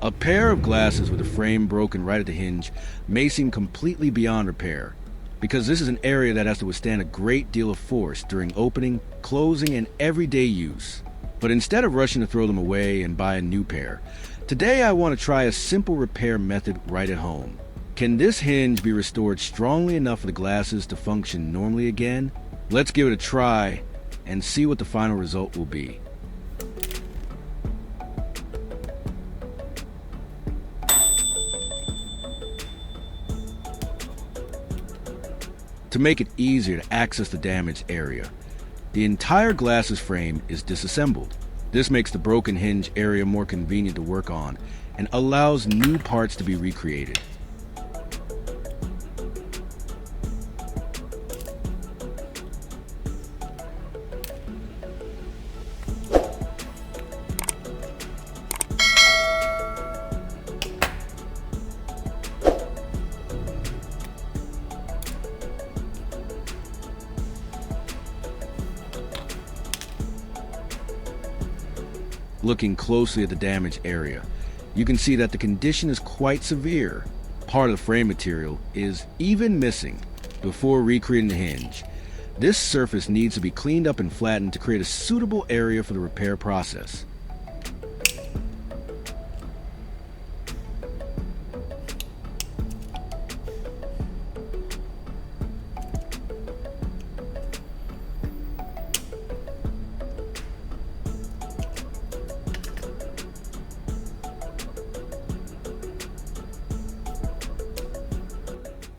A pair of glasses with a frame broken right at the hinge may seem completely beyond repair, because this is an area that has to withstand a great deal of force during opening, closing, and everyday use. But instead of rushing to throw them away and buy a new pair, today I want to try a simple repair method right at home. Can this hinge be restored strongly enough for the glasses to function normally again? Let's give it a try and see what the final result will be. To make it easier to access the damaged area, the entire glasses frame is disassembled. This makes the broken hinge area more convenient to work on and allows new parts to be recreated. Looking closely at the damaged area, you can see that the condition is quite severe. Part of the frame material is even missing. Before recreating the hinge, this surface needs to be cleaned up and flattened to create a suitable area for the repair process.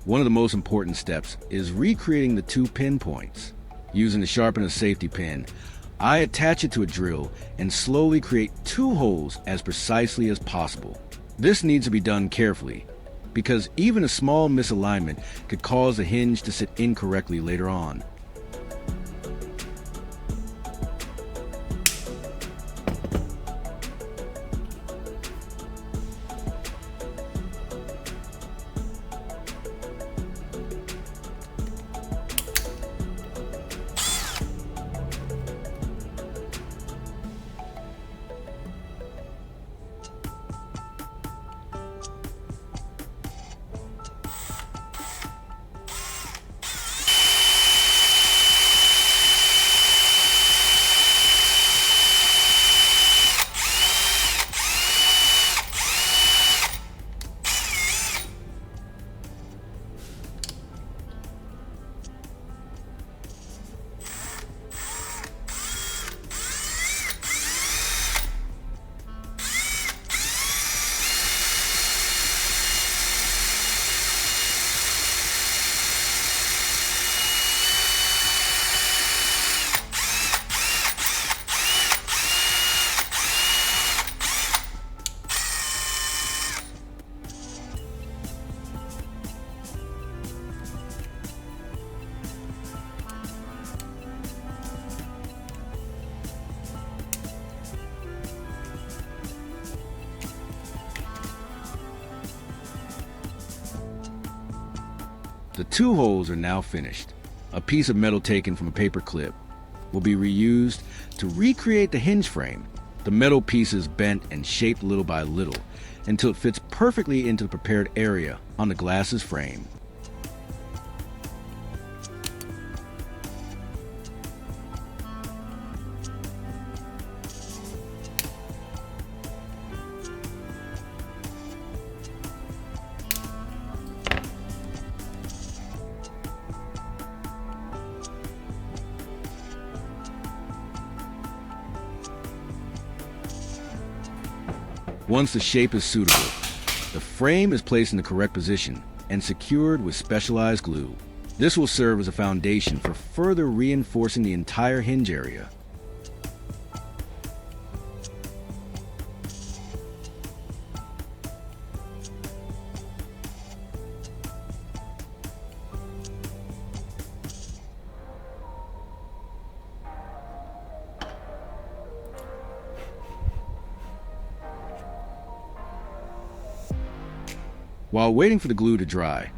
One of the most important steps is recreating the two pinpoints. Using the sharpener safety pin, I attach it to a drill and slowly create two holes as precisely as possible. This needs to be done carefully, because even a small misalignment could cause the hinge to sit incorrectly later on. The two holes are now finished. A piece of metal taken from a paper clip will be reused to recreate the hinge frame. The metal piece is bent and shaped little by little until it fits perfectly into the prepared area on the glasses frame. Once the shape is suitable, the frame is placed in the correct position and secured with specialized glue. This will serve as a foundation for further reinforcing the entire hinge area. While waiting for the glue to dry,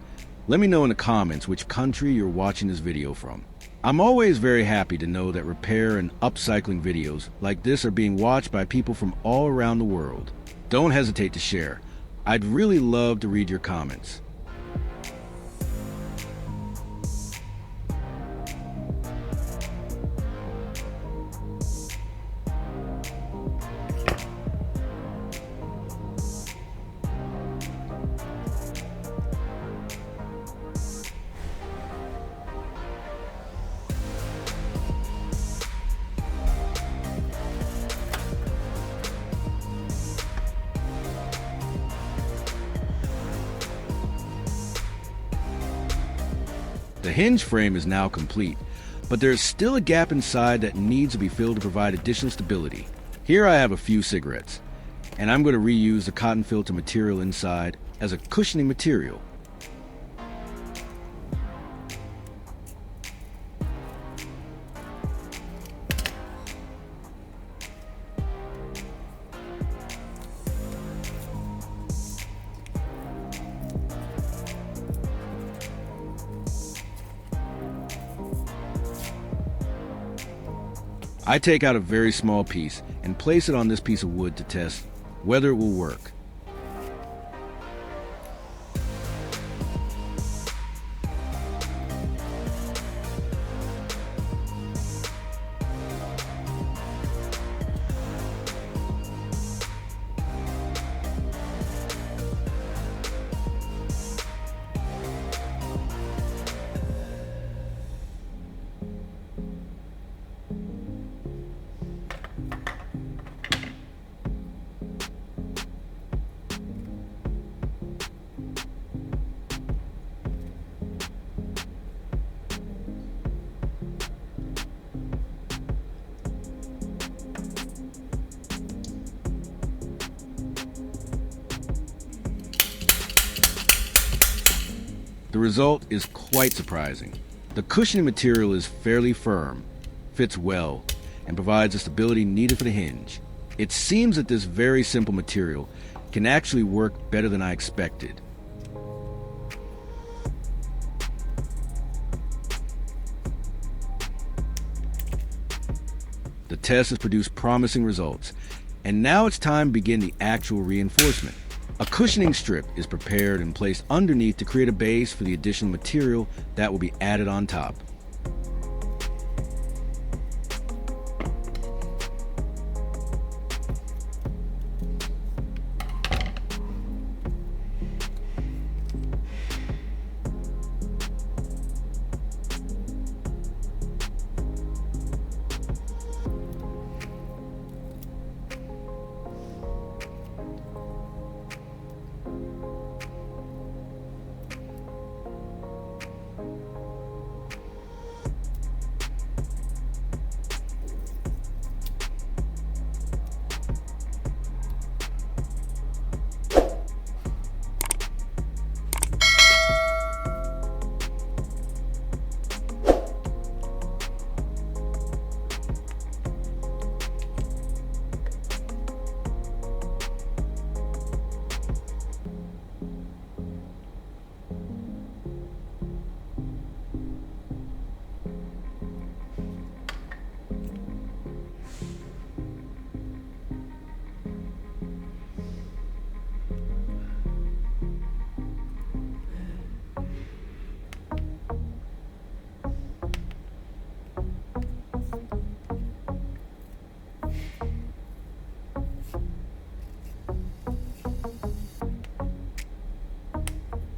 let me know in the comments which country you're watching this video from. I'm always very happy to know that repair and upcycling videos like this are being watched by people from all around the world. Don't hesitate to share. I'd really love to read your comments. The hinge frame is now complete, but there's still a gap inside that needs to be filled to provide additional stability. Here I have a few cigarettes, and I'm going to reuse the cotton filter material inside as a cushioning material. I take out a very small piece and place it on this piece of wood to test whether it will work. The result is quite surprising. The cushioning material is fairly firm, fits well, and provides the stability needed for the hinge. It seems that this very simple material can actually work better than I expected. The test has produced promising results, and now it's time to begin the actual reinforcement. A cushioning strip is prepared and placed underneath to create a base for the additional material that will be added on top.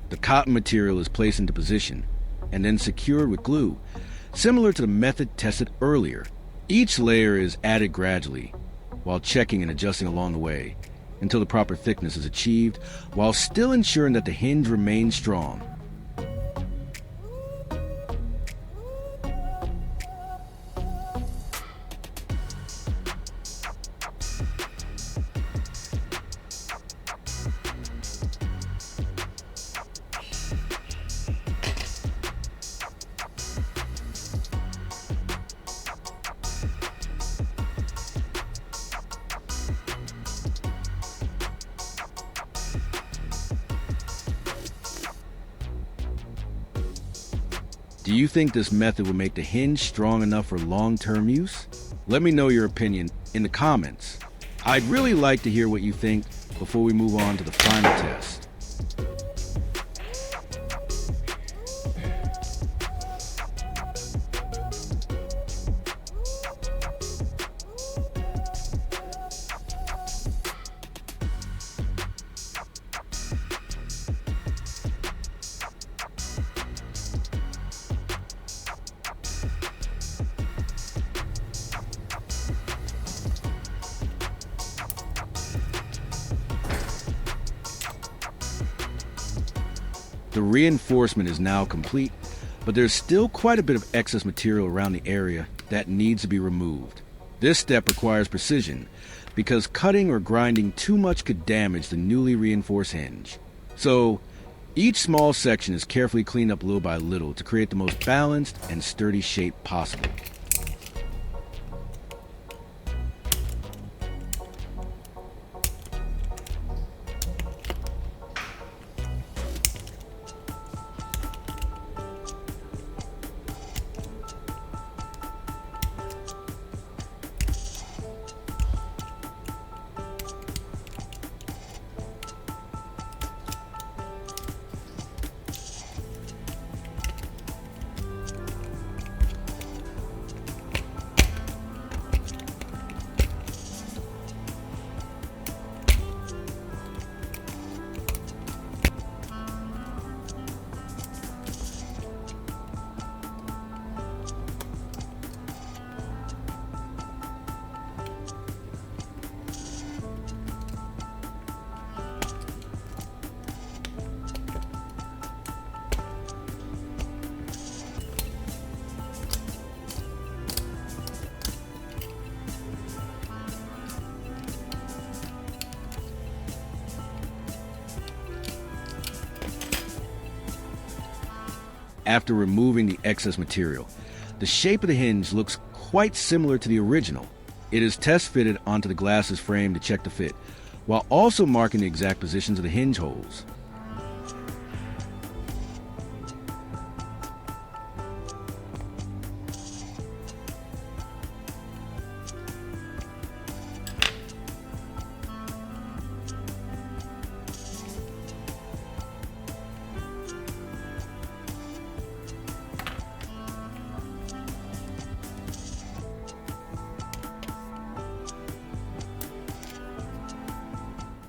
The cotton material is placed into position and then secured with glue, similar to the method tested earlier. Each layer is added gradually, while checking and adjusting along the way, until the proper thickness is achieved, while still ensuring that the hinge remains strong. Do you think this method will make the hinge strong enough for long-term use? Let me know your opinion in the comments. I'd really like to hear what you think, before we move on to the final test. The reinforcement is now complete, but there's still quite a bit of excess material around the area that needs to be removed. This step requires precision because cutting or grinding too much could damage the newly reinforced hinge. So each small section is carefully cleaned up little by little to create the most balanced and sturdy shape possible. After removing the excess material, the shape of the hinge looks quite similar to the original. It is test fitted onto the glasses frame to check the fit, while also marking the exact positions of the hinge holes.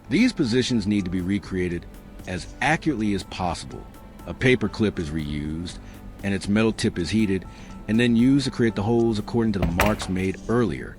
These positions need to be recreated as accurately as possible. A paper clip is reused, and its metal tip is heated, and then used to create the holes according to the marks made earlier.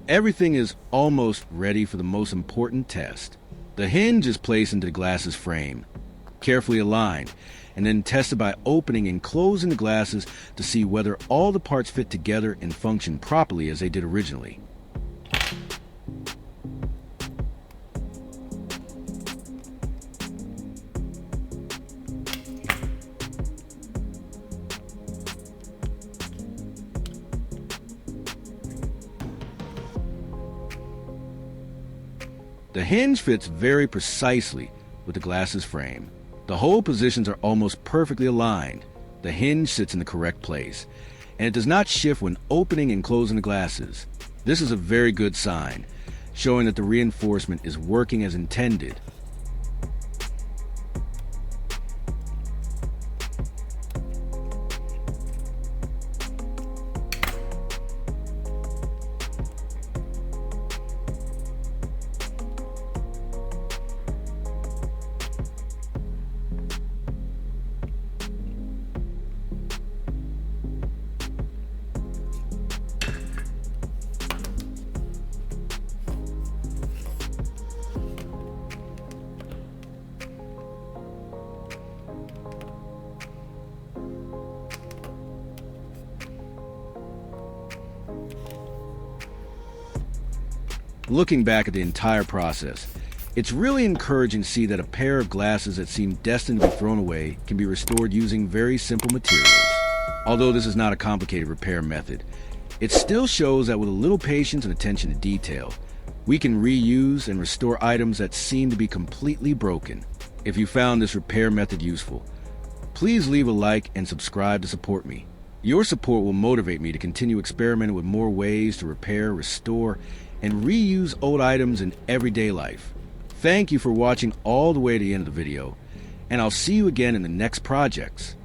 Everything is almost ready for the most important test. The hinge is placed into the glasses frame, carefully aligned, and then tested by opening and closing the glasses to see whether all the parts fit together and function properly as they did originally. The hinge fits very precisely with the glasses frame. The hole positions are almost perfectly aligned. The hinge sits in the correct place, and it does not shift when opening and closing the glasses. This is a very good sign, showing that the reinforcement is working as intended. Looking back at the entire process, it's really encouraging to see that a pair of glasses that seemed destined to be thrown away can be restored using very simple materials. Although this is not a complicated repair method, it still shows that with a little patience and attention to detail, we can reuse and restore items that seem to be completely broken. If you found this repair method useful, please leave a like and subscribe to support me. Your support will motivate me to continue experimenting with more ways to repair, restore, and reuse old items in everyday life. Thank you for watching all the way to the end of the video, and I'll see you again in the next projects.